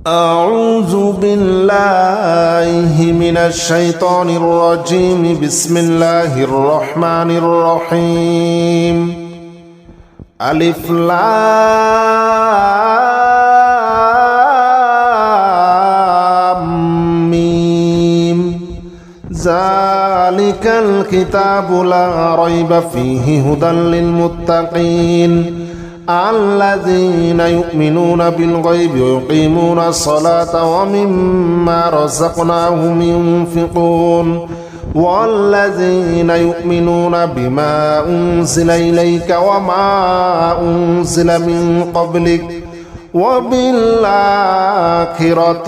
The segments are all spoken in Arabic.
أعوذ بالله من الشيطان الرجيم بسم الله الرحمن الرحيم ألف لام ميم ذلك الكتاب لا ريب فيه هدى للمتقين الذين يؤمنون بالغيب ويقيمون الصلاة ومما رزقناهم ينفقون والذين يؤمنون بما أنزل إليك وما أنزل من قبلك وبالآخرة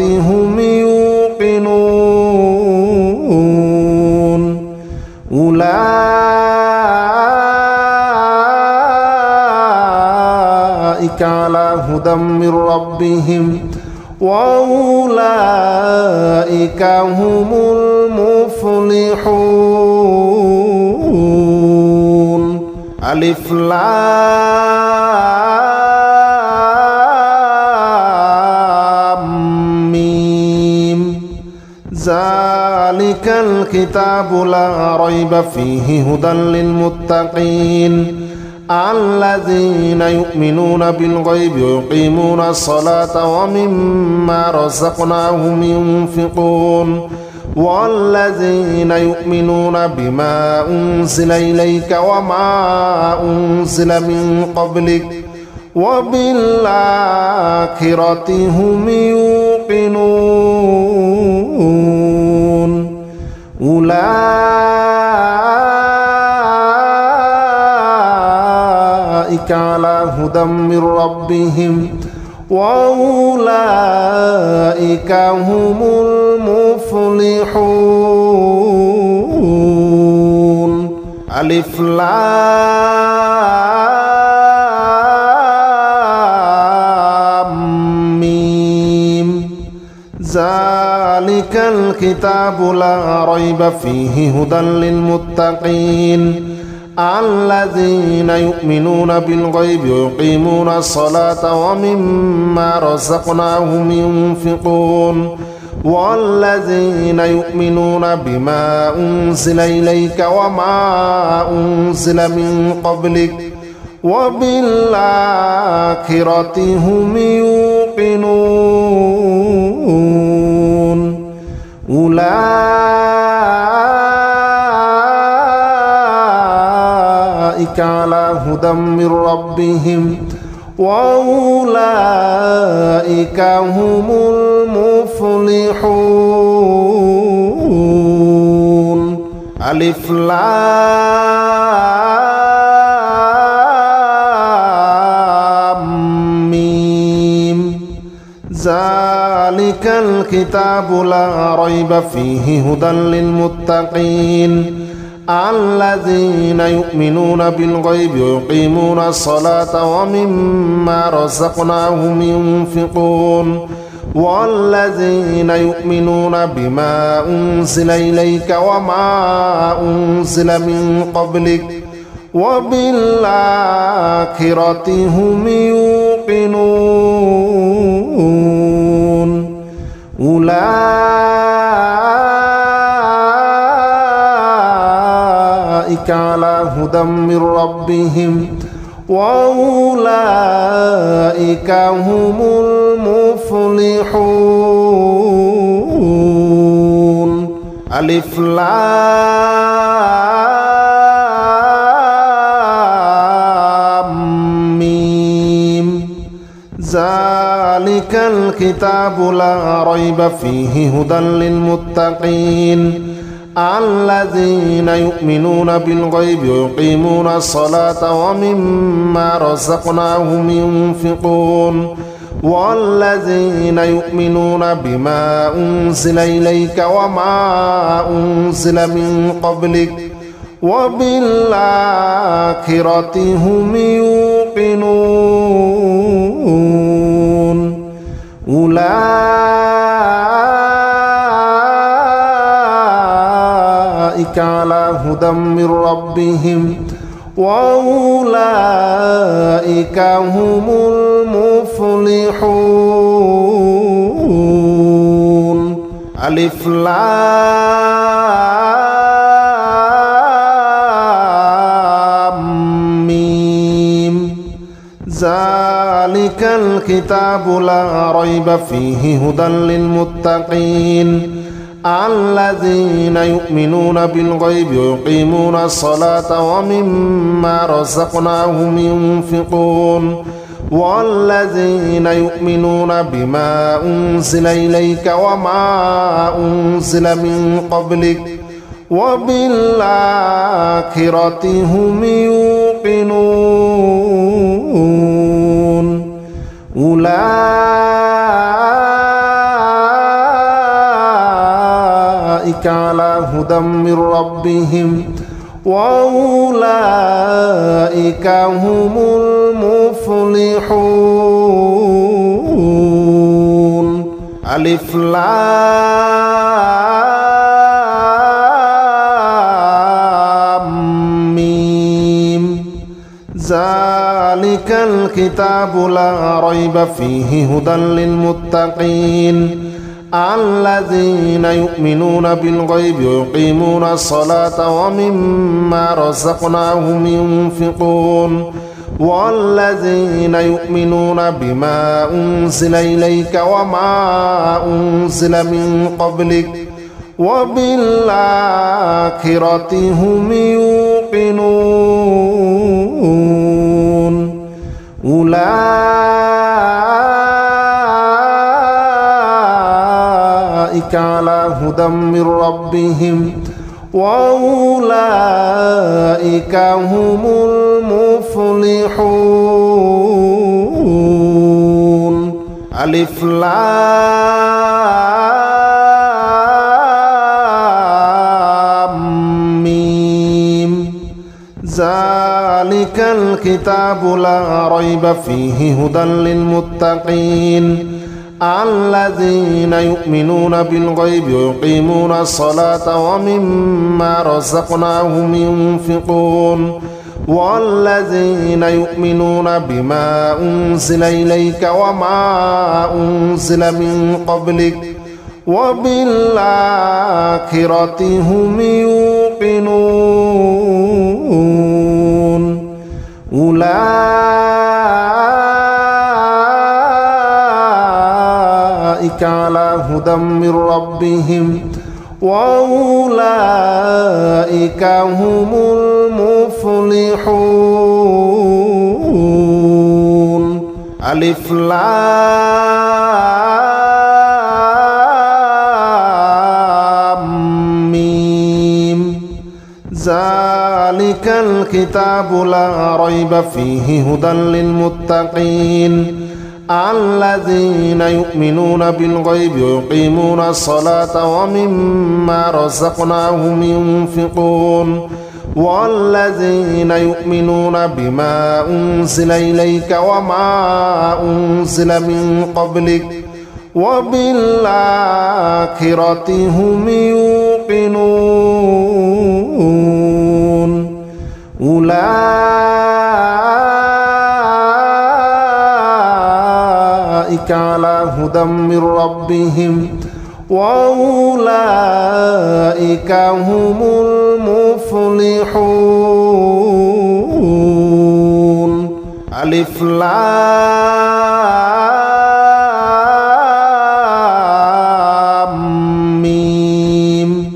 هم يوقنون أولئك على هدى من ربهم وأولئك هم المفلحون ألف لام ميم ذلك الكتاب لا ريب فيه هدى للمتقين الذين يؤمنون بالغيب ويقيمون الصلاة ومما رزقناهم ينفقون والذين يؤمنون بما أنزل إليك وما أنزل من قبلك وبالآخرة هم يوقنون أولئك على هدى من ربهم وأولئك هم المفلحون ألف لام ميم ذلك الكتاب لا ريب فيه هدى للمتقين الذين يؤمنون بالغيب ويقيمون الصلاة ومما رزقناهم ينفقون والذين يؤمنون بما أنزل إليك وما أنزل من قبلك وبالآخرة هم يوقنون أولئك على هدى من ربهم وأولئك هم المفلحون ألف لام ميم ذلك الكتاب لا ريب فيه هدى للمتقين الذين يؤمنون بالغيب ويقيمون الصلاة ومما رزقناهم ينفقون والذين يؤمنون بما أنزل إليك وما أنزل من قبلك وبالآخرة هم يوقنون أولئك على هدى من ربهم وأولئك هم المفلحون ألف لام ميم ذلك الكتاب لا ريب فيه هدى للمتقين الذين يؤمنون بالغيب ويقيمون الصلاة ومما رزقناهم ينفقون والذين يؤمنون بما أنزل إليك وما أنزل من قبلك وبالآخرة هم يوقنون أولئك على هدى من ربهم وأولئك هم المفلحون. ألف لام ميم ذلك الكتاب لا ريب فيه هدى للمتقين الذين يؤمنون بالغيب ويقيمون الصلاة ومما رزقناهم ينفقون والذين يؤمنون بما أنزل إليك وما أنزل من قبلك وبالآخرة هم يوقنون أولئك على هدى من ربهم وأولئك هم المفلحون ألف لام ميم ذلك الكتاب لا ريب فيه هدى للمتقين الذين يؤمنون بالغيب ويقيمون الصلاة ومما رزقناهم ينفقون والذين يؤمنون بما أنزل إليك وما أنزل من قبلك وبالآخرة هم يوقنون أولئك على هدى من ربهم وأولئك هم المفلحون ألف لام ميم ذلك الكتاب لا ريب فيه هدى للمتقين الذين يؤمنون بالغيب ويقيمون الصلاة ومما رزقناهم ينفقون والذين يؤمنون بما أنزل إليك وما أنزل من قبلك وبالآخرة هم يوقنون أولئك على هدى من ربهم وأولئك هم المفلحون ألف لام ميم ذلك الكتاب لا ريب فيه هدى للمتقين الذين يؤمنون بالغيب ويقيمون الصلاة ومما رزقناهم ينفقون والذين يؤمنون بما أنزل إليك وما أنزل من قبلك وبالآخرة هم يوقنون أولئك على هدى من ربهم وأولئك هم المفلحون ألف لام ميم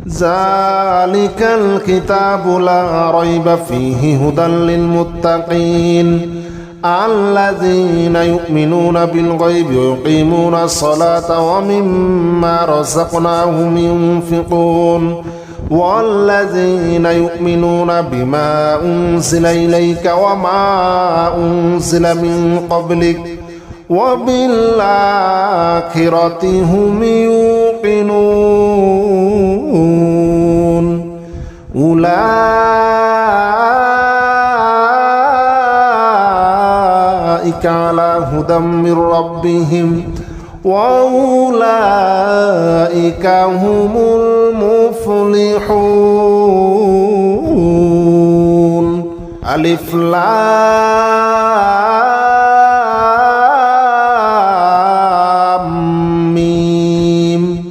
ذلك الكتاب لا ريب فيه هدى للمتقين الذين يؤمنون بالغيب ويقيمون الصلاة ومما رزقناهم ينفقون والذين يؤمنون بما أنزل إليك وما أنزل من قبلك وبالآخرة هم يوقنون أولئك على هدى من ربهم وأولئك هم المفلحون ألف لام ميم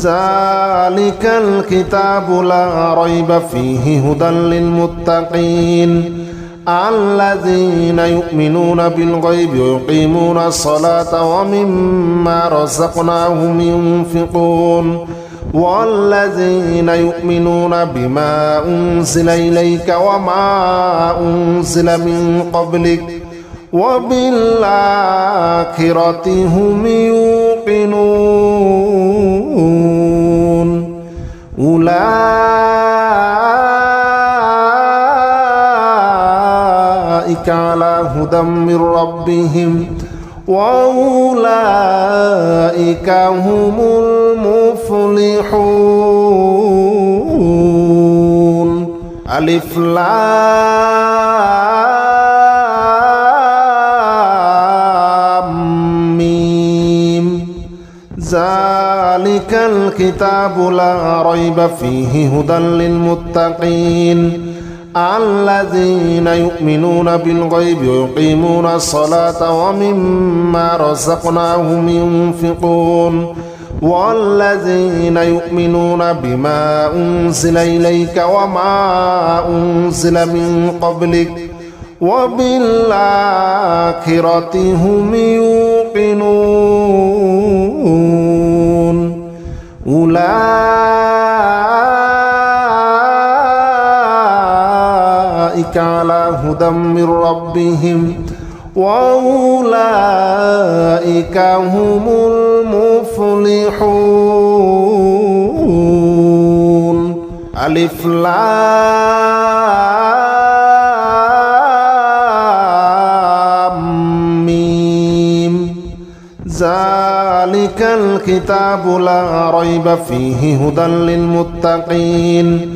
ذلك الكتاب لا ريب فيه هدى للمتقين الذين يؤمنون بالغيب ويقيمون الصلاة ومما رزقناهم ينفقون والذين يؤمنون بما أنزل إليك وما أنزل من قبلك وبالآخرة هم يوقنون أولئك على هدى من ربهم وأولئك هم المفلحون ألف لام ميم ذلك الكتاب لا ريب فيه هدى للمتقين الذين يؤمنون بالغيب ويقيمون الصلاة ومما رزقناهم ينفقون والذين يؤمنون بما أنزل إليك وما أنزل من قبلك وبالآخرة هم يوقنون أولئك على هدى من ربهم وأولئك هم المفلحون ألف لام ميم ذلك الكتاب لا ريب فيه هدى للمتقين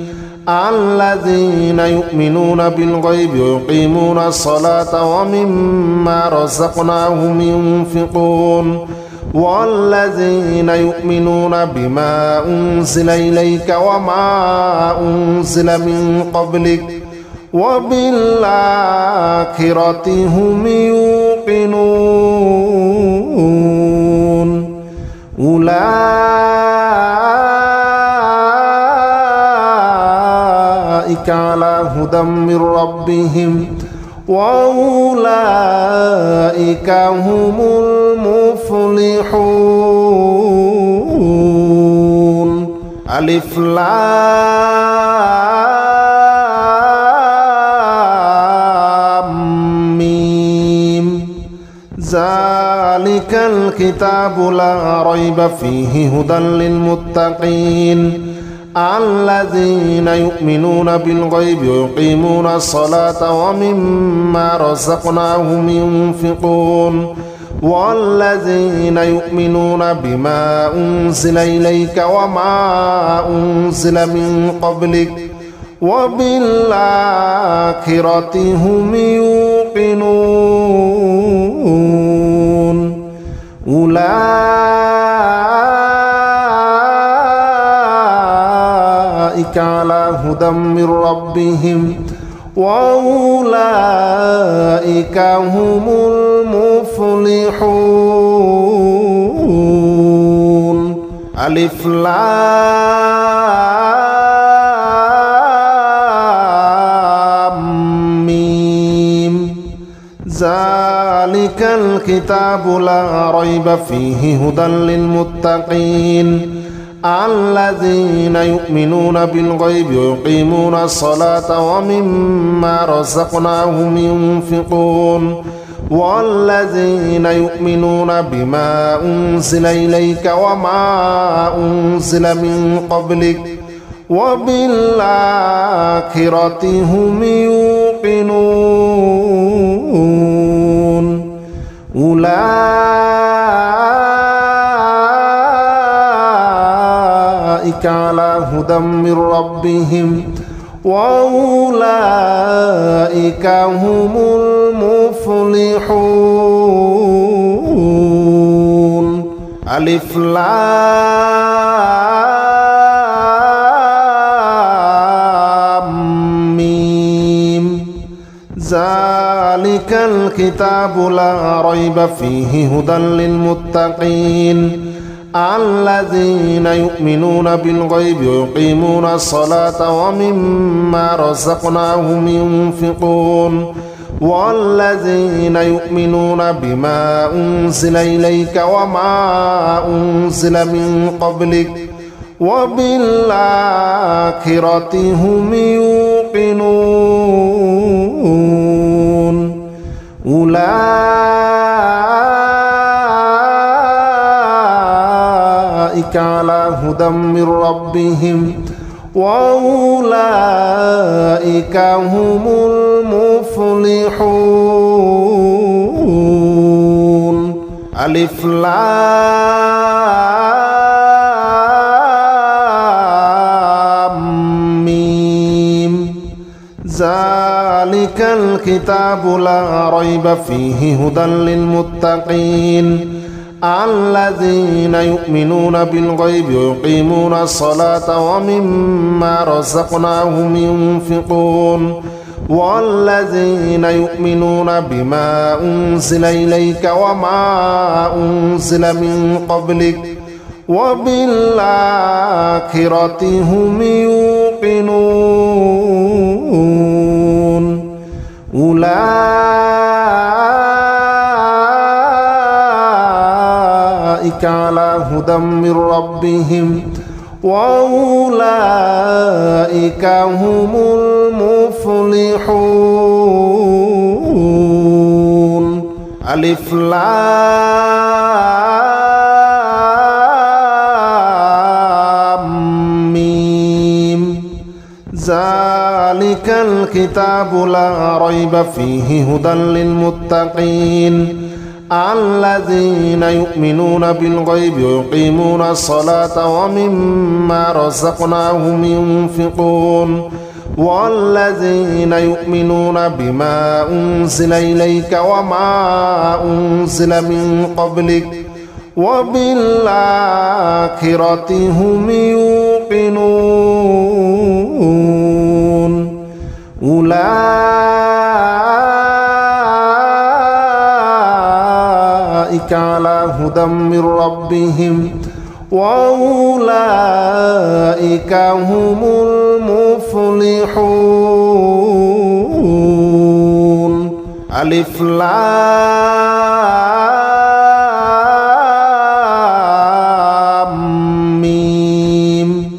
الذين يؤمنون بالغيب ويقيمون الصلاة ومما رزقناهم ينفقون والذين يؤمنون بما أنزل إليك وما أنزل من قبلك وبالآخرة هم يوقنون أولئك على هدى من ربهم وأولئك هم المفلحون ألف لام ميم ذلك الكتاب لا ريب فيه هدى للمتقين الذين يؤمنون بالغيب ويقيمون الصلاة ومما رزقناهم ينفقون والذين يؤمنون بما أنزل إليك وما أنزل من قبلك وبالآخرة هم يوقنون أولئك على هدى من ربهم وأولئك هم المفلحون ألف لام ميم ذلك الكتاب لا ريب فيه هدى للمتقين الذين يؤمنون بالغيب ويقيمون الصلاة ومما رزقناهم ينفقون والذين يؤمنون بما أنزل إليك وما أنزل من قبلك وبالآخرة هم يوقنون أولئك على هدى من ربهم وأولئك هم المفلحون ألف لام ميم ذلك الكتاب لا ريب فيه هدى للمتقين الذين يؤمنون بالغيب ويقيمون الصلاة ومما رزقناهم ينفقون والذين يؤمنون بما أنزل إليك وما أنزل من قبلك وبالآخرة هم يوقنون أولئك على هدى من ربهم وأولئك هم المفلحون. ألف لام ميم ذلك الكتاب لا ريب فيه هدى للمتقين الذين يؤمنون بالغيب ويقيمون الصلاة ومما رزقناهم ينفقون والذين يؤمنون بما أنزل إليك وما أنزل من قبلك وبالآخرة هم يوقنون أولئك على هدى من ربهم وأولئك هم المفلحون. ألف لام ميم ذلك الكتاب لا ريب فيه هدى للمتقين الذين يؤمنون بالغيب ويقيمون الصلاة ومما رزقناهم ينفقون والذين يؤمنون بما أنزل إليك وما أنزل من قبلك وبالآخرة هم يوقنون أولئك على هدى من ربهم وأولئك هم المفلحون. ألف لام ميم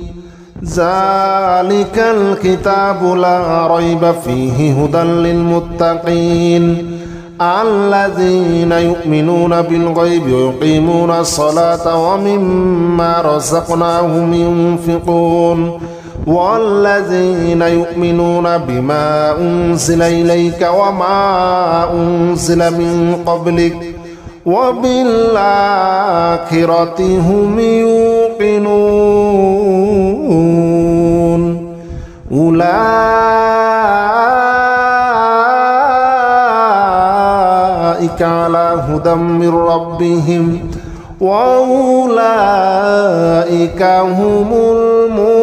ذلك الكتاب لا ريب فيه هدى للمتقين الذين يؤمنون بالغيب ويقيمون الصلاة ومما رزقناهم ينفقون والذين يؤمنون بما أنزل إليك وما أنزل من قبلك وبالآخرة هم يوقنون أولئك على هدى من ربهم وأولئك هم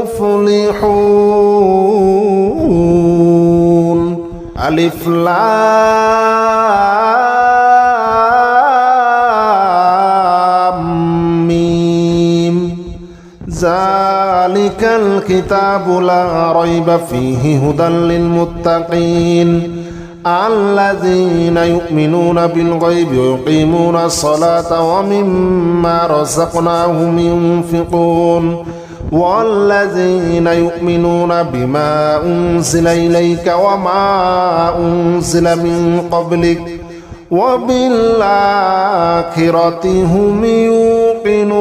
المفلحون. ألف لام ميم ذلك الكتاب لا ريب فيه هدى للمتقين الذين يؤمنون بالغيب ويقيمون الصلاة ومما رزقناهم ينفقون والذين يؤمنون بما أنزل إليك وما أنزل من قبلك وبالآخرة هم يوقنون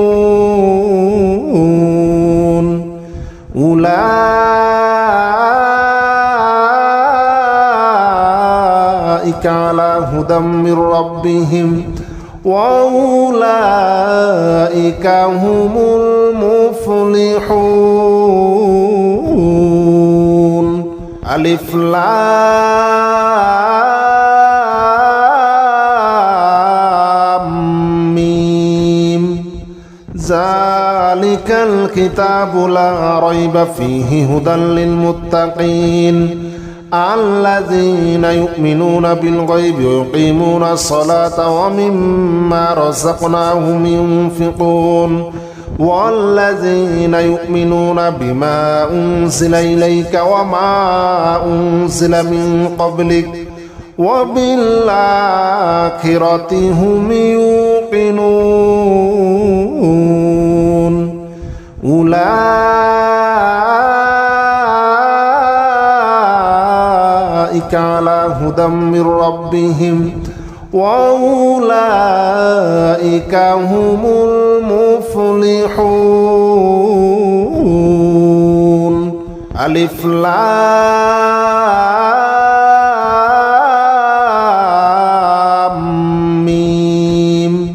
أولئك على هدى من ربهم وأولئك هم المفلحون. ألف لام ميم ذلك الكتاب لا ريب فيه هدى للمتقين الذين يؤمنون بالغيب ويقيمون الصلاة ومما رزقناهم ينفقون والذين يؤمنون بما أنزل إليك وما أنزل من قبلك وبالآخرة هم يوقنون أولئك على هدى من ربهم وأولئك هم المفلحون. ألف لام ميم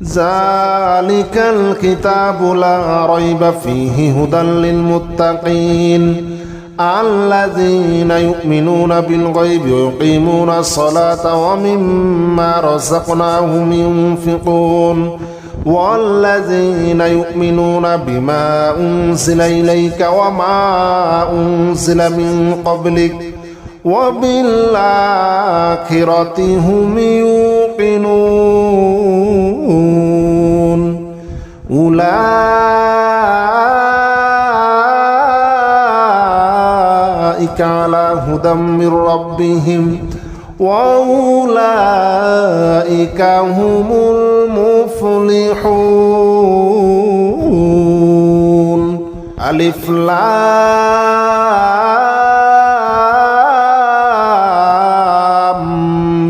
ذلك الكتاب لا ريب فيه هدى للمتقين الذين يؤمنون بالغيب ويقيمون الصلاة ومما رزقناهم ينفقون والذين يؤمنون بما أنزل إليك وما أنزل من قبلك وبالآخرة هم يوقنون أولئك على هدى من ربهم وأولئك هم المفلحون. ألف لام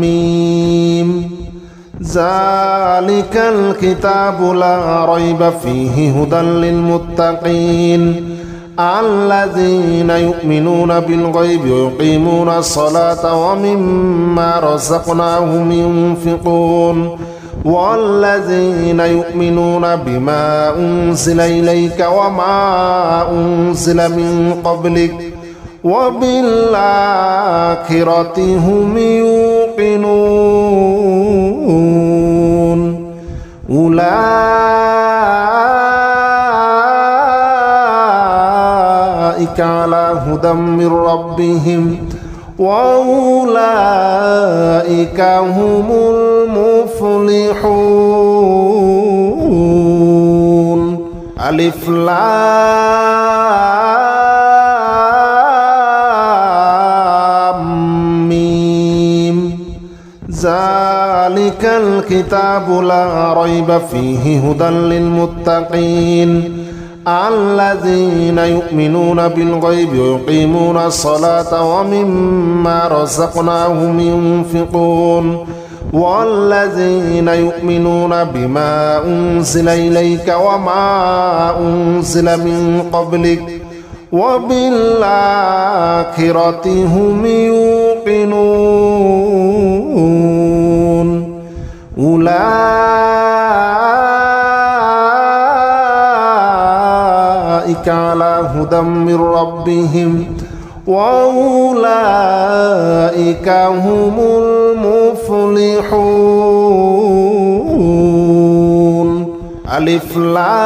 ميم ذلك الكتاب لا ريب فيه هدى للمتقين الذين يؤمنون بالغيب ويقيمون الصلاة ومما رزقناهم ينفقون والذين يؤمنون بما أنزل إليك وما أنزل من قبلك وبالآخرة هم يوقنون أولئك على هدى من ربهم وأولئك هم المفلحون. ألف لام ميم ذلك الكتاب لا ريب فيه هدى للمتقين الذين يؤمنون بالغيب ويقيمون الصلاة ومما رزقناهم ينفقون والذين يؤمنون بما أنزل إليك وما أنزل من قبلك وبالآخرة هم يوقنون أولئك على هدى من ربهم وأولئك هم المفلحون. ألف لام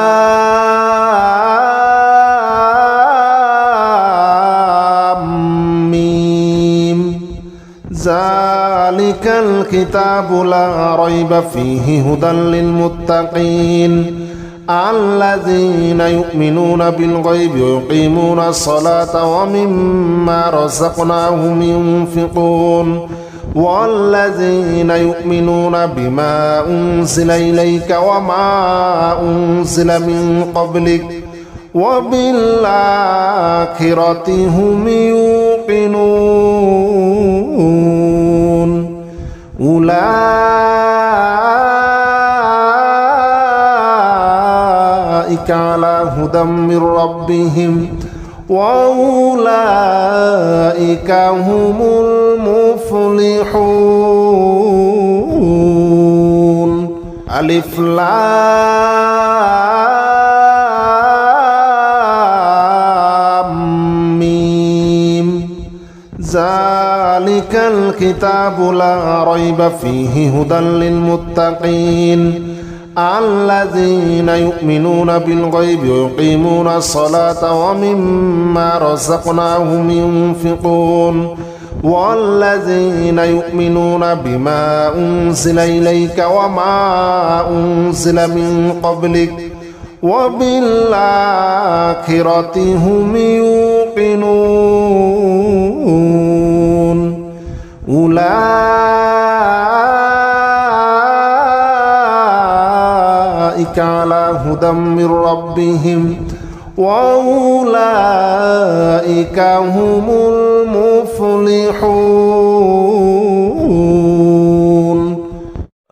ميم ذلك الكتاب لا ريب فيه هدى للمتقين الذين يؤمنون بالغيب ويقيمون الصلاة ومما رزقناهم ينفقون والذين يؤمنون بما أنزل إليك وما أنزل من قبلك وبالآخرة هم يوقنون أولئك على هدى من ربهم وأولئك هم المفلحون. ألف لام ميم ذلك الكتاب لا ريب فيه هدى للمتقين الذين يؤمنون بالغيب ويقيمون الصلاة ومما رزقناهم ينفقون والذين يؤمنون بما أنزل إليك وما أنزل من قبلك وبالآخرة هم يوقنون أولئك على هدى من ربهم وأولئك هم المفلحون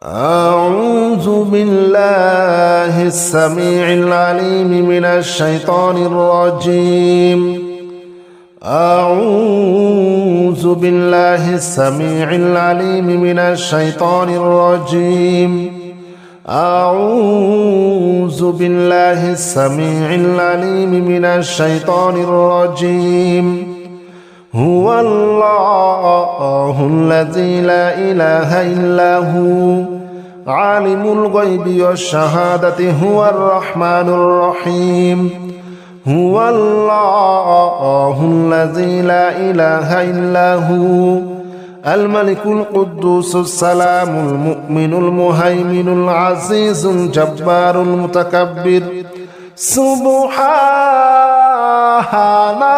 أعوذ بالله السميع العليم من الشيطان الرجيم أعوذ بالله السميع العليم من الشيطان الرجيم أعوذ بالله السميع العليم من الشيطان الرجيم هو الله الذي لا إله إلا هو عالم الغيب والشهادة هو الرحمن الرحيم هو الله الذي لا إله إلا هو الملك القدوس السلام المؤمن المهيمن العزيز الجبار المتكبر سبحان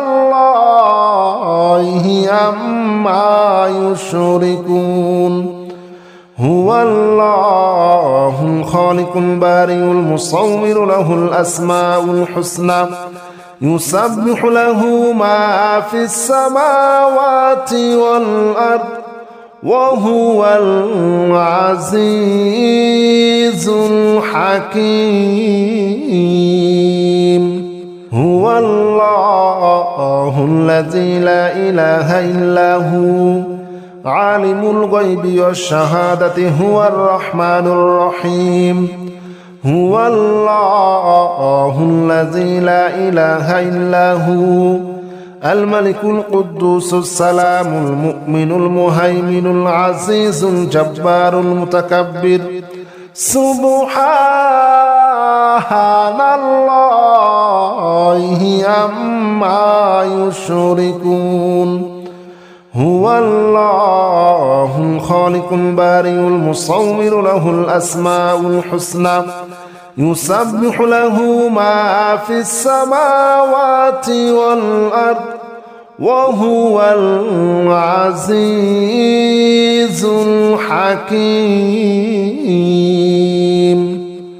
الله عما يشركون هو الله الخالق البارئ المصور له الأسماء الحسنى يسبح له ما في السماوات والأرض وهو العزيز الحكيم هو الله الذي لا إله إلا هو عالم الغيب والشهادة هو الرحمن الرحيم هو الله الذي لا إله إلا هو الملك القدوس السلام المؤمن المهيمن العزيز الجبار المتكبر سبحان الله عما يشركون هو الله الخالق البارئ المصور له الأسماء الحسنى يسبح له ما في السماوات والأرض وهو العزيز الحكيم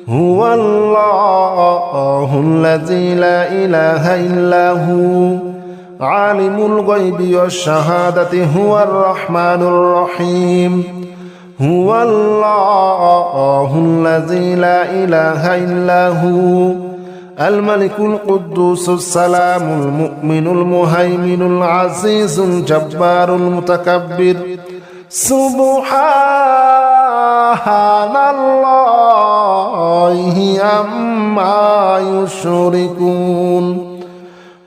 هو الله الذي لا إله إلا هو عالم الغيب والشهادة هو الرحمن الرحيم هو الله الذي لا إله إلا هو الملك القدوس السلام المؤمن المهيمن العزيز الجبار المتكبر سبحان الله عما يشركون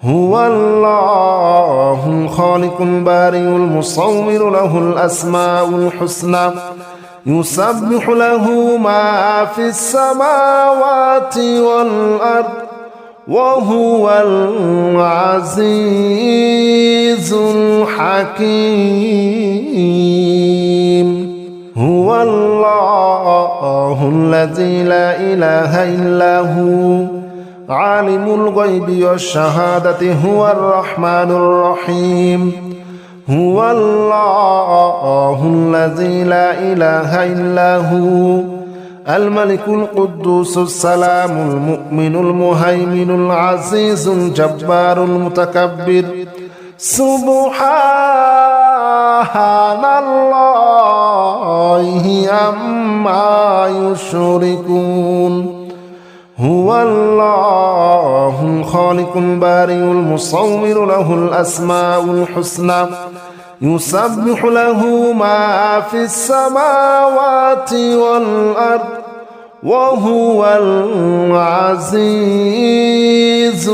هو الله الخالق البارئ المصور له الأسماء الحسنى يسبح له ما في السماوات والأرض وهو العزيز الحكيم هو الله الذي لا إله إلا هو عالم الغيب والشهادة هو الرحمن الرحيم هو الله الذي لا إله إلا هو الملك القدوس السلام المؤمن المهيمن العزيز الجبار المتكبر سبحان الله عما يشركون هو الله الخالق البارئ المصور له الأسماء الحسنى يسبح له ما في السماوات والأرض وهو العزيز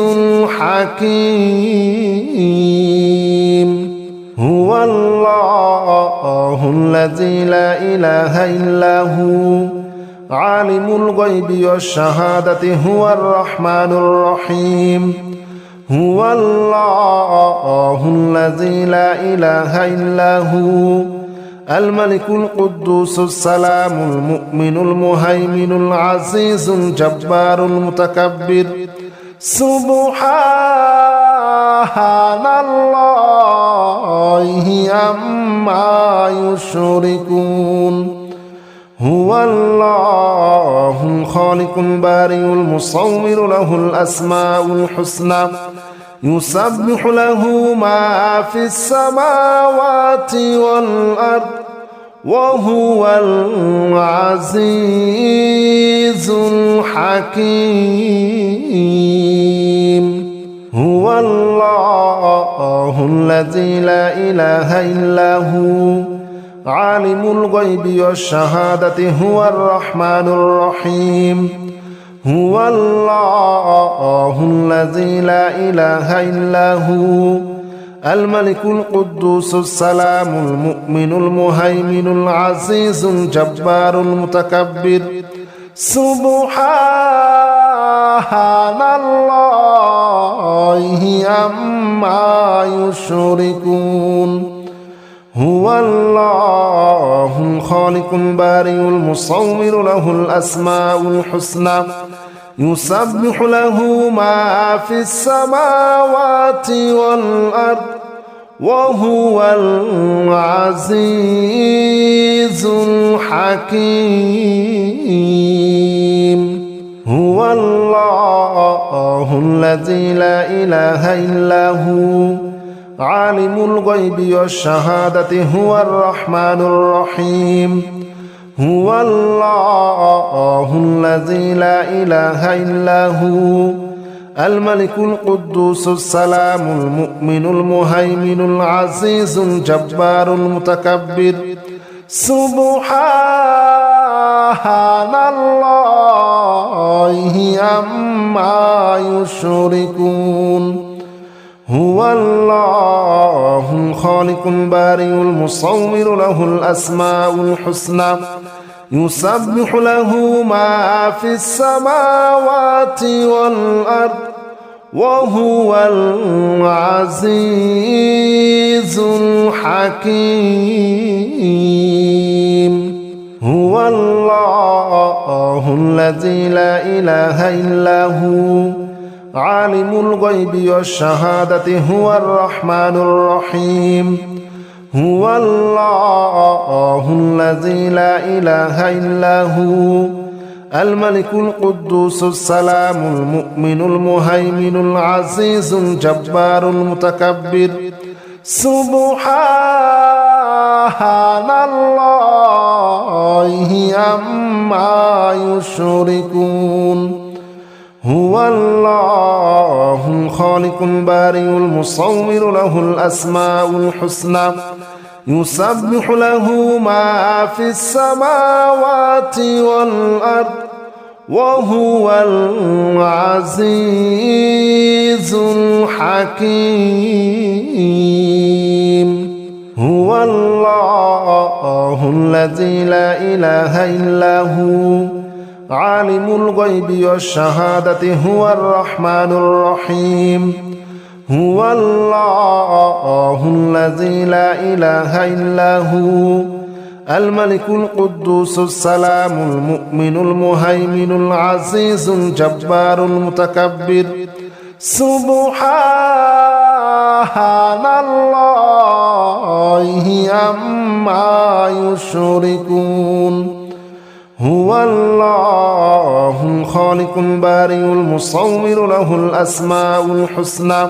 الحكيم هو الله الذي لا إله إلا هو عالم الغيب والشهادة هو الرحمن الرحيم هو الله الذي لا إله إلا هو الملك القدوس السلام المؤمن المهيمن العزيز الجبار المتكبر سبحان الله عما يشركون هو الله الخالق البارئ المصور له الأسماء الحسنى يسبح له ما في السماوات والأرض وهو العزيز الحكيم هو الله الذي لا إله إلا هو عالم الغيب والشهادة هو الرحمن الرحيم هو الله الذي لا إله إلا هو الملك القدوس السلام المؤمن المهيمن العزيز الجبار المتكبر سبحان الله عما يشركون هو الله الخالق البارئ المصور له الأسماء الحسنى يسبح له ما في السماوات والأرض وهو العزيز الحكيم هو الله الذي لا إله إلا هو عالم الغيب والشهادة هو الرحمن الرحيم هو الله الذي لا إله إلا هو الملك القدوس السلام المؤمن المهيمن العزيز الجبار المتكبر سبحان الله عما يشركون هو الله الخالق البارئ المصور له الأسماء الحسنى يسبح له ما في السماوات والأرض وهو العزيز الحكيم هو الله الذي لا إله إلا هو عالم الغيب والشهادة هو الرحمن الرحيم هو الله الذي لا إله إلا هو الملك القدوس السلام المؤمن المهيمن العزيز الجبار المتكبر سبحان الله عما يشركون هو الله الخالق البارئ المصور له الأسماء الحسنى يسبح له ما في السماوات والأرض وهو العزيز الحكيم هو الله الذي لا إله إلا هو عالم الغيب والشهادة هو الرحمن الرحيم هو الله الذي لا إله إلا هو الملك القدوس السلام المؤمن المهيمن العزيز الجبار المتكبر سبحان الله عما يشركون هو الله الخالق البارئ المصور له الأسماء الحسنى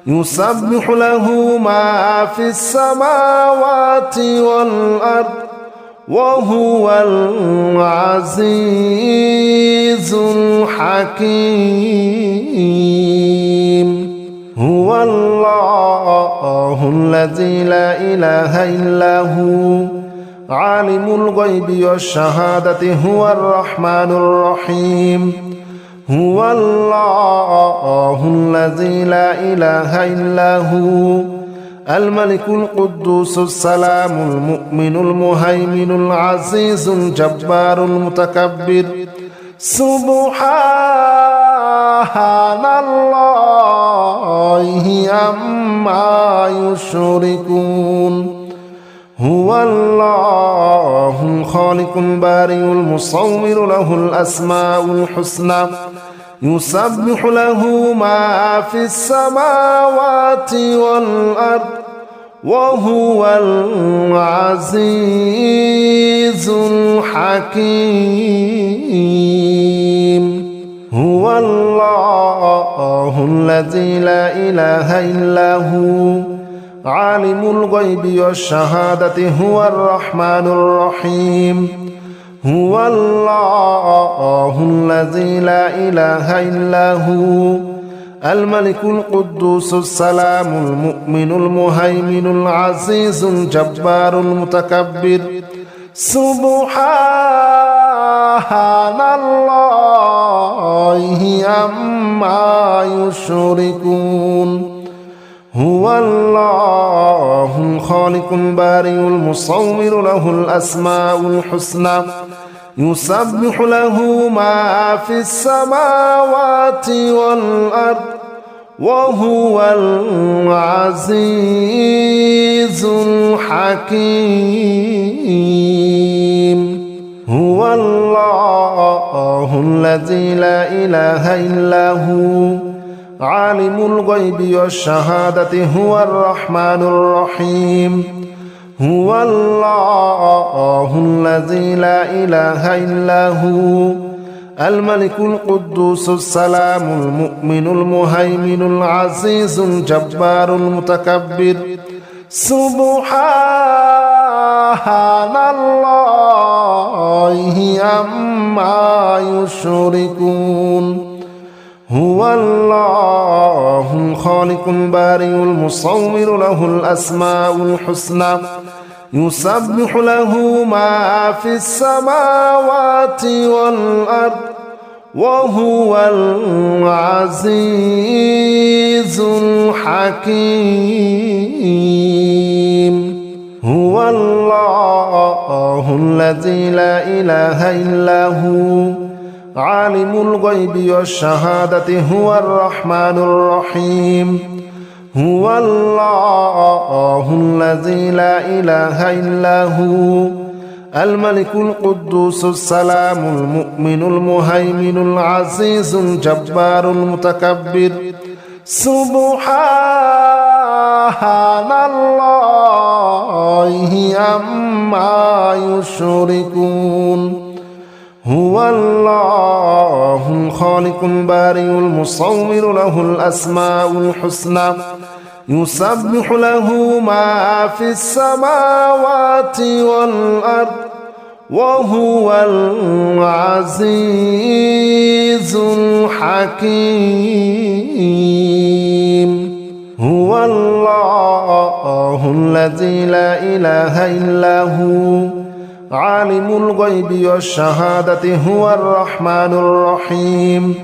يسبح له ما في السماوات والأرض وهو العزيز الحكيم هو الله الذي لا إله إلا هو عالم الغيب والشهادة هو الرحمن الرحيم هو الله الذي لا إله إلا هو الملك القدوس السلام المؤمن المهيمن العزيز الجبار المتكبر سبحان الله عما يشركون هو الله الخالق البارئ المصور له الأسماء الحسنى يسبح له ما في السماوات والأرض وهو العزيز الحكيم هو الله الذي لا إله إلا هو عالم الغيب والشهادة هو الرحمن الرحيم هو الله الذي لا إله إلا هو الملك القدوس السلام المؤمن المهيمن العزيز الجبار المتكبر سبحان الله عما يشركون هو الله الخالق البارئ المصور له الأسماء الحسنى يسبح له ما في السماوات والأرض وهو العزيز الحكيم هو الله الذي لا إله إلا هو عالم الغيب والشهادة هو الرحمن الرحيم هو الله الذي لا إله إلا هو الملك القدوس السلام المؤمن المهيمن العزيز الجبار المتكبر سبحان الله عما يشركون هو الله الخالق البارئ المصور له الأسماء الحسنى يسبح له ما في السماوات والأرض وهو العزيز الحكيم هو الله الذي لا إله إلا هو عالم الغيب والشهادة هو الرحمن الرحيم هو الله الذي لا إله إلا هو الملك القدوس السلام المؤمن المهيمن العزيز الجبار المتكبر سبحان الله عما يشركون هو الله الخالق البارئ المصور له الأسماء الحسنى يسبح له ما في السماوات والأرض وهو العزيز الحكيم هو الله الذي لا إله إلا هو عالم الغيب والشهادة هو الرحمن الرحيم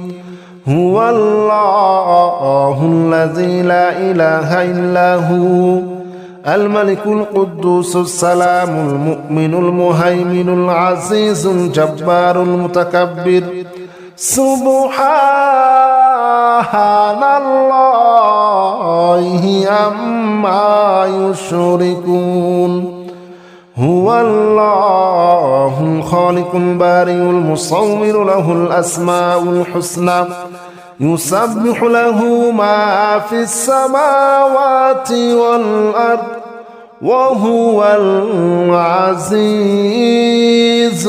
هو الله الذي لا إله إلا هو الملك القدوس السلام المؤمن المهيمن العزيز الجبار المتكبر سبحان الله عما يشركون هو الله الخالق البارئ المصور له الأسماء الحسنى يسبح له ما في السماوات والأرض وهو العزيز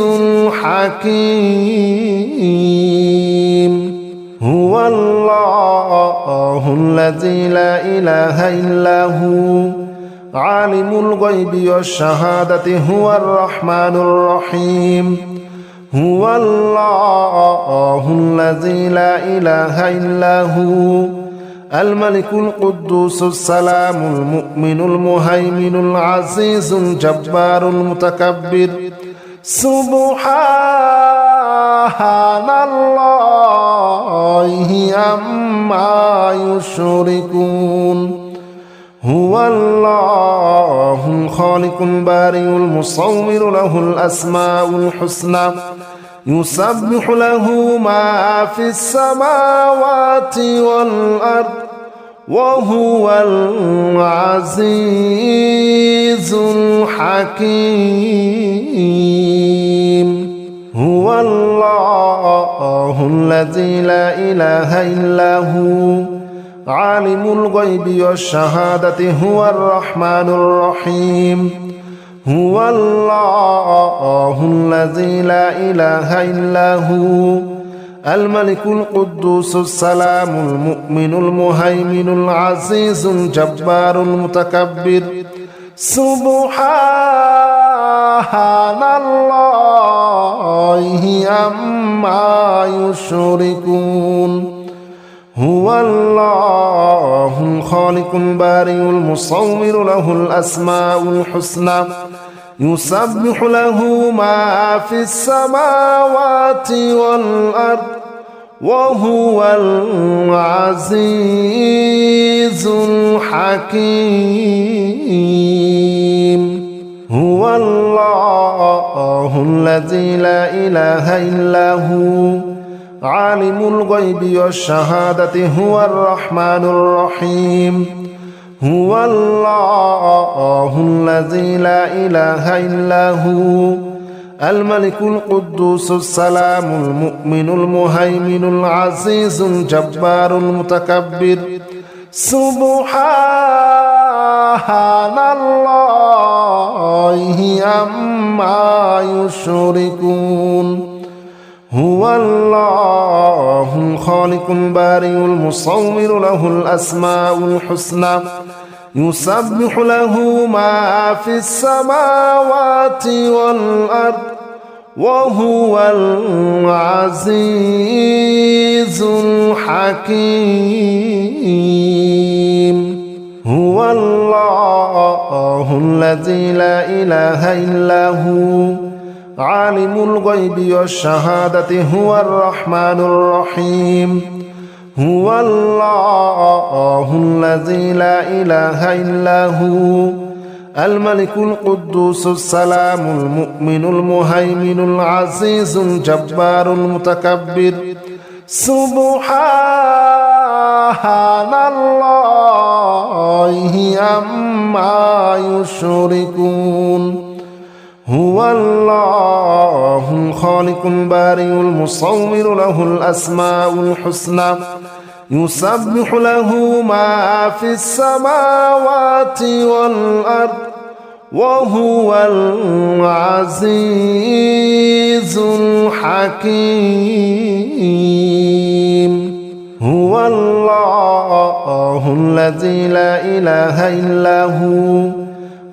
الحكيم هو الله الذي لا إله إلا هو عالم الغيب والشهادة هو الرحمن الرحيم هو الله الذي لا إله إلا هو الملك القدوس السلام المؤمن المهيمن العزيز الجبار المتكبر سبحان الله عما يشركون هو الله الخالق البارئ المصور له الأسماء الحسنى يسبح له ما في السماوات والأرض وهو العزيز الحكيم هو الله الذي لا إله إلا هو عالم الغيب والشهادة هو الرحمن الرحيم هو الله الذي لا إله إلا هو الملك القدوس السلام المؤمن المهيمن العزيز الجبار المتكبر سبحان الله عما يشركون هو الله الخالق البارئ المصور له الأسماء الحسنى يسبح له ما في السماوات والأرض وهو العزيز الحكيم هو الله الذي لا إله إلا هو عالم الغيب والشهادة هو الرحمن الرحيم هو الله الذي لا إله إلا هو الملك القدوس السلام المؤمن المهيمن العزيز الجبار المتكبر سبحان الله عما يشركون هو الله الخالق البارئ المصور له الأسماء الحسنى يسبح له ما في السماوات والأرض وهو العزيز الحكيم هو الله الذي لا إله إلا هو عالم الغيب والشهادة هو الرحمن الرحيم هو الله الذي لا إله إلا هو الملك القدوس السلام المؤمن المهيمن العزيز الجبار المتكبر سبحان الله عما يشركون هو الله الخالق البارئ المصور له الأسماء الحسنى يسبح له ما في السماوات والأرض وهو العزيز الحكيم هو الله الذي لا إله إلا هو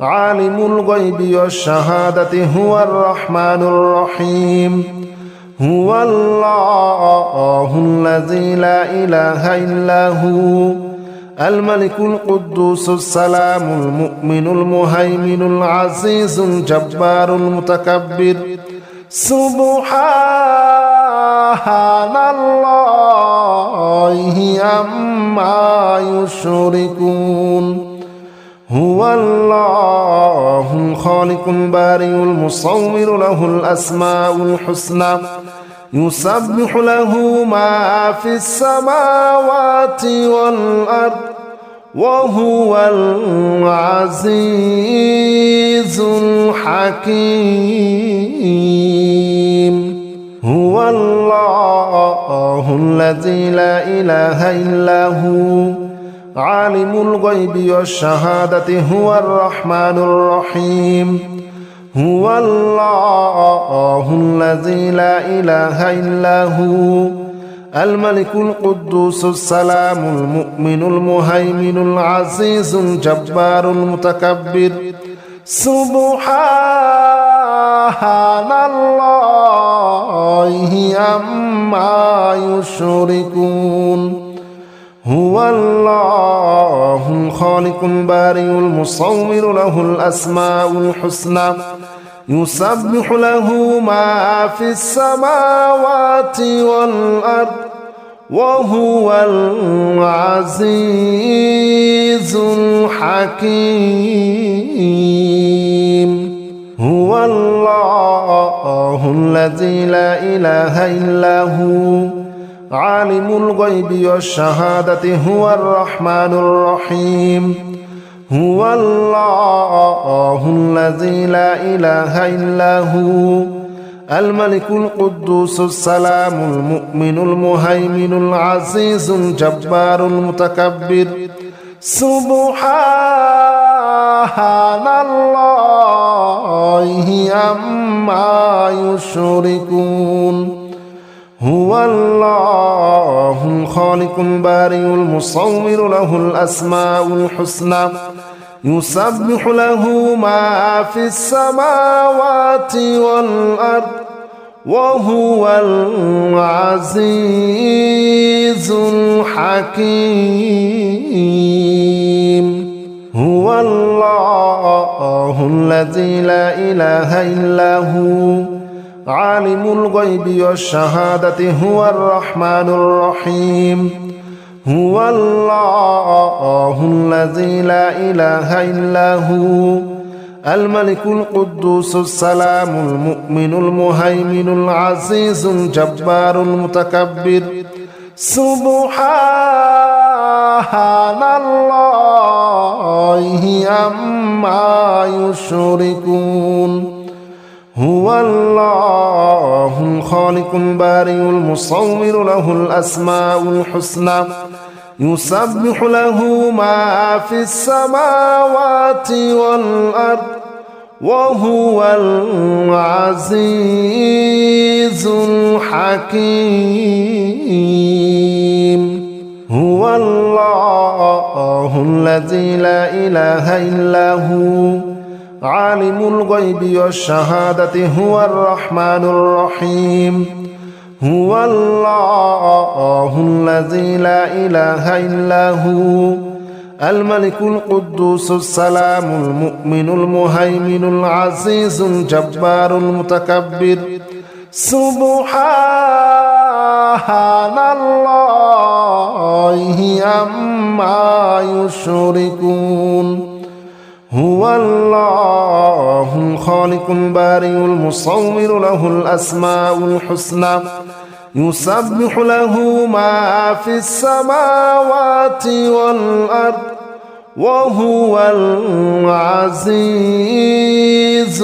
عالم الغيب والشهادة هو الرحمن الرحيم هو الله الذي لا إله إلا هو الملك القدوس السلام المؤمن المهيمن العزيز الجبار المتكبر سبحان الله عما يشركون هو الله الخالق البارئ المصور له الأسماء الحسنى يسبح له ما في السماوات والأرض وهو العزيز الحكيم هو الله الذي لا إله إلا هو عالم الغيب والشهادة هو الرحمن الرحيم هو الله الذي لا إله إلا هو الملك القدوس السلام المؤمن المهيمن العزيز الجبار المتكبر سبحان الله عما يشركون هو الله الخالق البارئ المصور له الأسماء الحسنى يسبح له ما في السماوات والأرض وهو العزيز الحكيم هو الله الذي لا إله إلا هو عالم الغيب والشهادة هو الرحمن الرحيم هو الله الذي لا إله إلا هو الملك القدوس السلام المؤمن المهيمن العزيز الجبار المتكبر سبحان الله عما يشركون هو الله الخالق البارئ المصور له الأسماء الحسنى يسبح له ما في السماوات والأرض وهو العزيز الحكيم هو الله الذي لا إله إلا هو عالم الغيب والشهادة هو الرحمن الرحيم هو الله الذي لا إله إلا هو الملك القدوس السلام المؤمن المهيمن العزيز الجبار المتكبر سبحان الله عما يشركون هو الله الخالق البارئ المصور له الأسماء الحسنى يسبح له ما في السماوات والأرض وهو العزيز الحكيم هو الله الذي لا إله إلا هو عالم الغيب والشهادة هو الرحمن الرحيم هو الله الذي لا إله إلا هو الملك القدوس السلام المؤمن المهيمن العزيز الجبار المتكبر سبحان الله عما يشركون هو الله الخالق البارئ المصور له الأسماء الحسنى يسبح له ما في السماوات والأرض وهو العزيز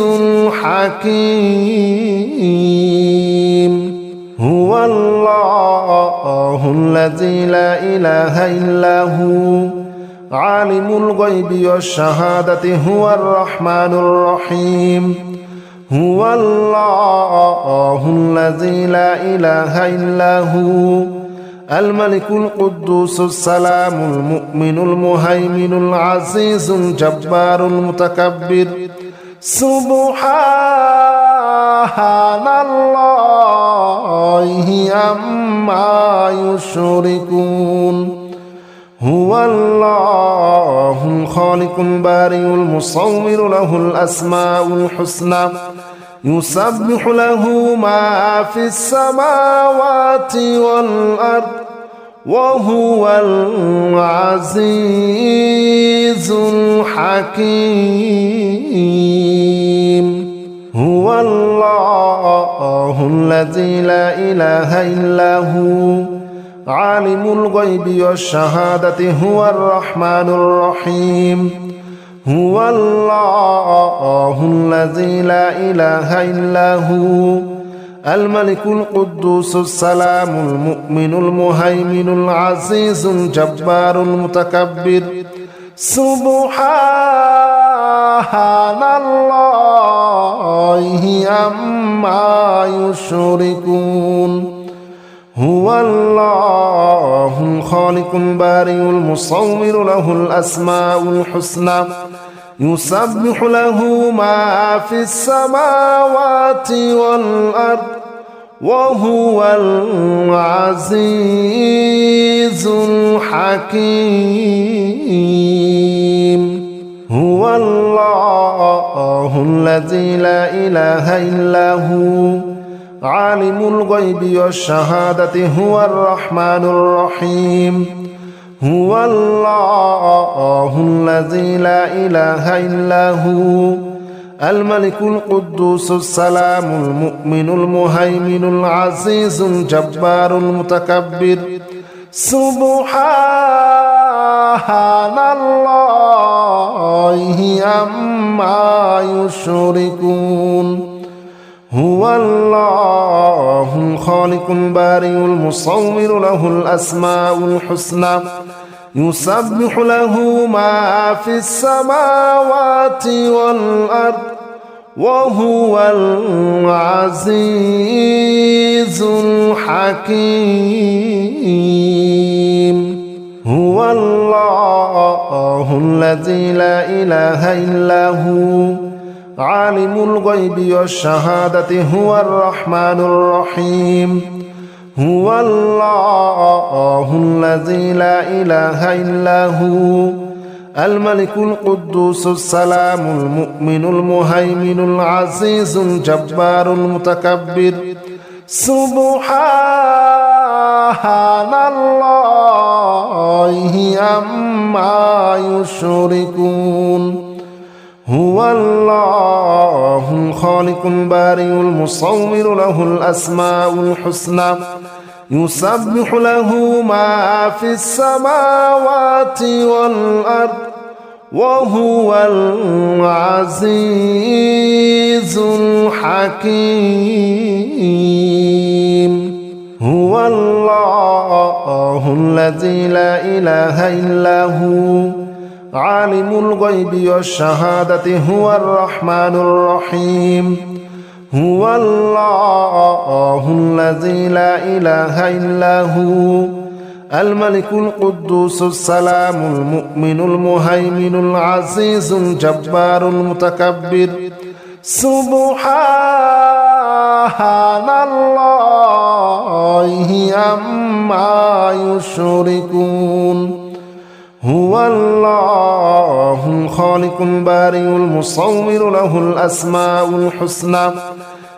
الحكيم هو الله الذي لا إله إلا هو عالم الغيب والشهادة هو الرحمن الرحيم هو الله الذي لا إله إلا هو الملك القدوس السلام المؤمن المهيمن العزيز الجبار المتكبر سبحان الله عما يشركون هو الله الخالق البارئ المصور له الأسماء الحسنى يسبح له ما في السماوات والأرض وهو العزيز الحكيم هو الله الذي لا إله إلا هو عالم الغيب والشهادة هو الرحمن الرحيم هو الله الذي لا إله إلا هو الملك القدوس السلام المؤمن المهيمن العزيز الجبار المتكبر سبحان الله عما يشركون هو الله الخالق البارئ المصور له الأسماء الحسنى يسبح له ما في السماوات والأرض وهو العزيز الحكيم هو الله الذي لا إله إلا هو عالم الغيب والشهادة هو الرحمن الرحيم هو الله الذي لا إله إلا هو الملك القدوس السلام المؤمن المهيمن العزيز الجبار المتكبر سبحان الله عما يشركون هو الله الخالق البارئ المصور له الأسماء الحسنى يسبح له ما في السماوات والأرض وهو العزيز الحكيم هو الله الذي لا إله إلا هو عالم الغيب والشهادة هو الرحمن الرحيم هو الله الذي لا إله إلا هو الملك القدوس السلام المؤمن المهيمن العزيز الجبار المتكبر سبحان الله عما يشركون هو الله الخالق البارئ المصور له الأسماء الحسنى يسبح له ما في السماوات والأرض وهو العزيز الحكيم هو الله الذي لا إله إلا هو عالم الغيب والشهادة هو الرحمن الرحيم هو الله الذي لا إله إلا هو الملك القدوس السلام المؤمن المهيمن العزيز الجبار المتكبر سبحان الله عما يشركون هو الله الخالق البارئ المصور له الأسماء الحسنى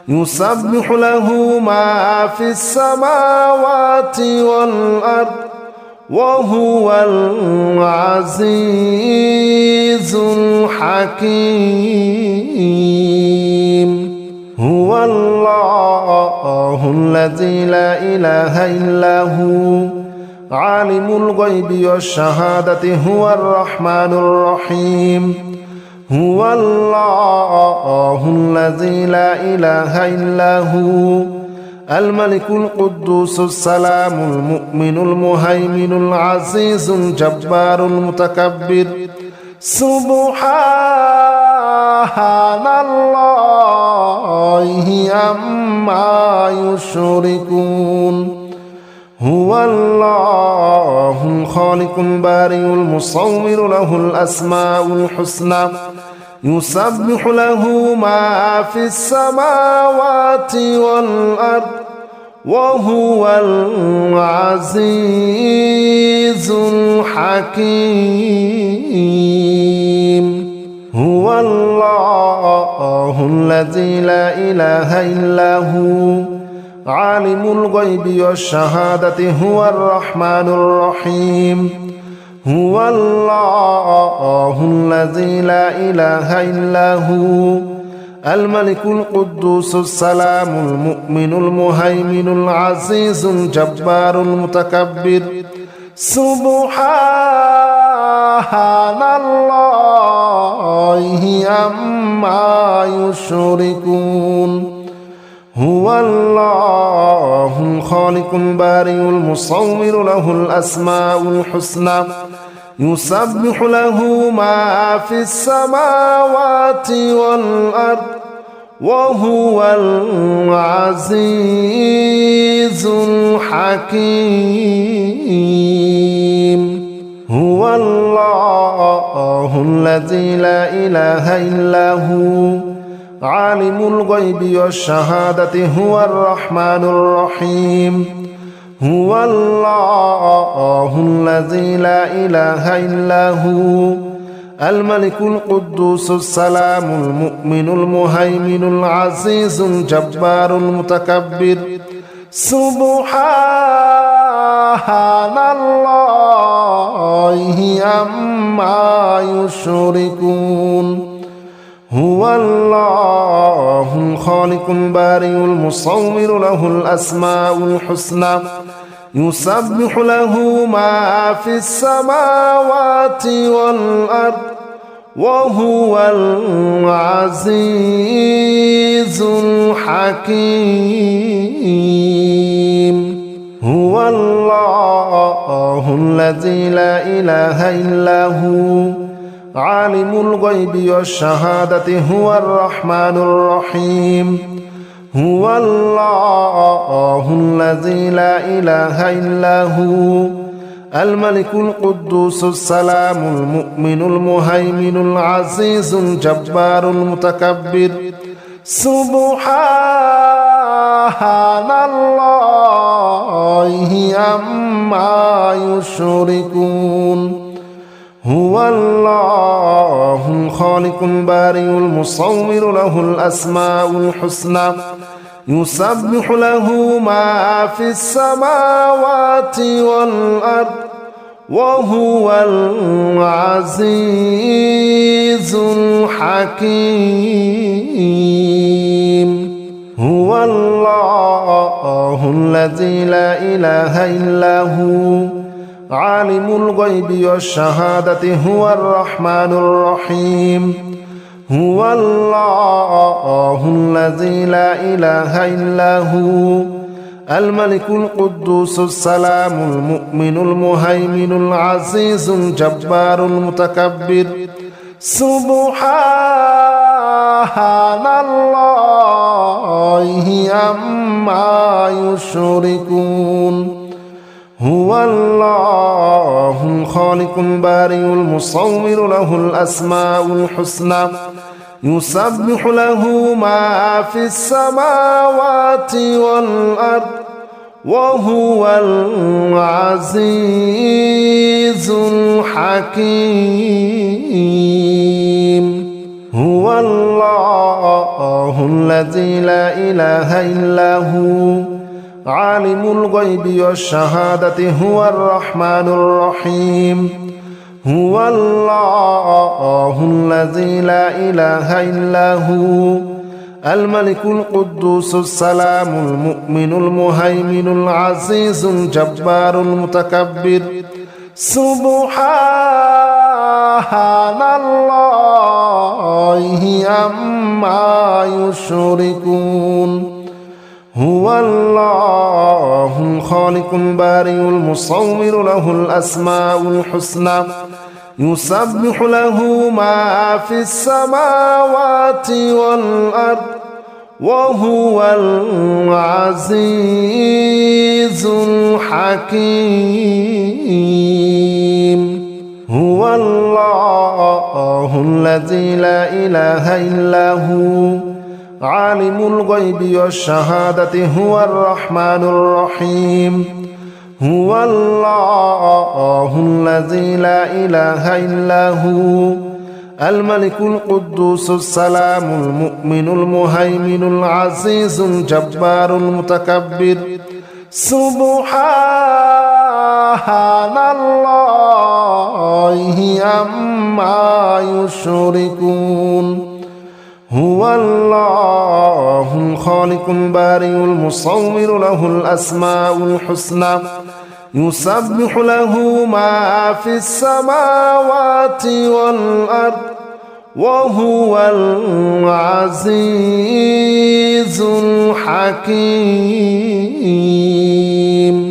يسبح له ما في السماوات والأرض وهو العزيز الحكيم هو الله الذي لا إله إلا هو عالم الغيب والشهادة هو الرحمن الرحيم هو الله الذي لا إله إلا هو الملك القدوس السلام المؤمن المهيمن العزيز الجبار المتكبر سبحان الله عما يشركون هو الله الخالق البارئ المصور له الأسماء الحسنى يسبح له ما في السماوات والأرض وهو العزيز الحكيم هو الله الذي لا إله إلا هو عالم الغيب والشهادة هو الرحمن الرحيم هو الله الذي لا إله إلا هو الملك القدوس السلام المؤمن المهيمن العزيز الجبار المتكبر سبحان الله عما يشركون هو الله الخالق البارئ المصور له الأسماء الحسنى يسبح له ما في السماوات والأرض وهو العزيز الحكيم هو الله الذي لا إله إلا هو عالم الغيب والشهادة هو الرحمن الرحيم هو الله الذي لا إله إلا هو الملك القدوس السلام المؤمن المهيمن العزيز الجبار المتكبر سبحان الله عما يشركون هو الله الخالق البارئ المصور له الأسماء الحسنى يسبح له ما في السماوات والأرض وهو العزيز الحكيم هو الله الذي لا إله إلا هو عالم الغيب والشهادة هو الرحمن الرحيم هو الله الذي لا إله إلا هو الملك القدوس السلام المؤمن المهيمن العزيز الجبار المتكبر سبحان الله عما يشركون هو الله الخالق البارئ المصور له الأسماء الحسنى يسبح له ما في السماوات والأرض وهو العزيز الحكيم هو الله الذي لا إله إلا هو عالم الغيب والشهادة هو الرحمن الرحيم هو الله الذي لا إله إلا هو الملك القدوس السلام المؤمن المهيمن العزيز الجبار المتكبر سبحان الله عما يشركون هو الله الخالق البارئ المصور له الأسماء الحسنى يسبح له ما في السماوات والأرض وهو العزيز الحكيم هو الله الذي لا إله إلا هو عالم الغيب والشهادة هو الرحمن الرحيم هو الله الذي لا إله إلا هو الملك القدوس السلام المؤمن المهيمن العزيز الجبار المتكبر سبحان الله عما يشركون هو الله الخالق البارئ المصور له الأسماء الحسنى يسبح له ما في السماوات والأرض وهو العزيز الحكيم هو الله الذي لا إله إلا هو عالم الغيب والشهادة هو الرحمن الرحيم هو الله الذي لا إله إلا هو الملك القدوس السلام المؤمن المهيمن العزيز الجبار المتكبر سبحان الله عما يشركون هو الله الخالق البارئ المصور له الأسماء الحسنى يسبح له ما في السماوات والأرض وهو العزيز الحكيم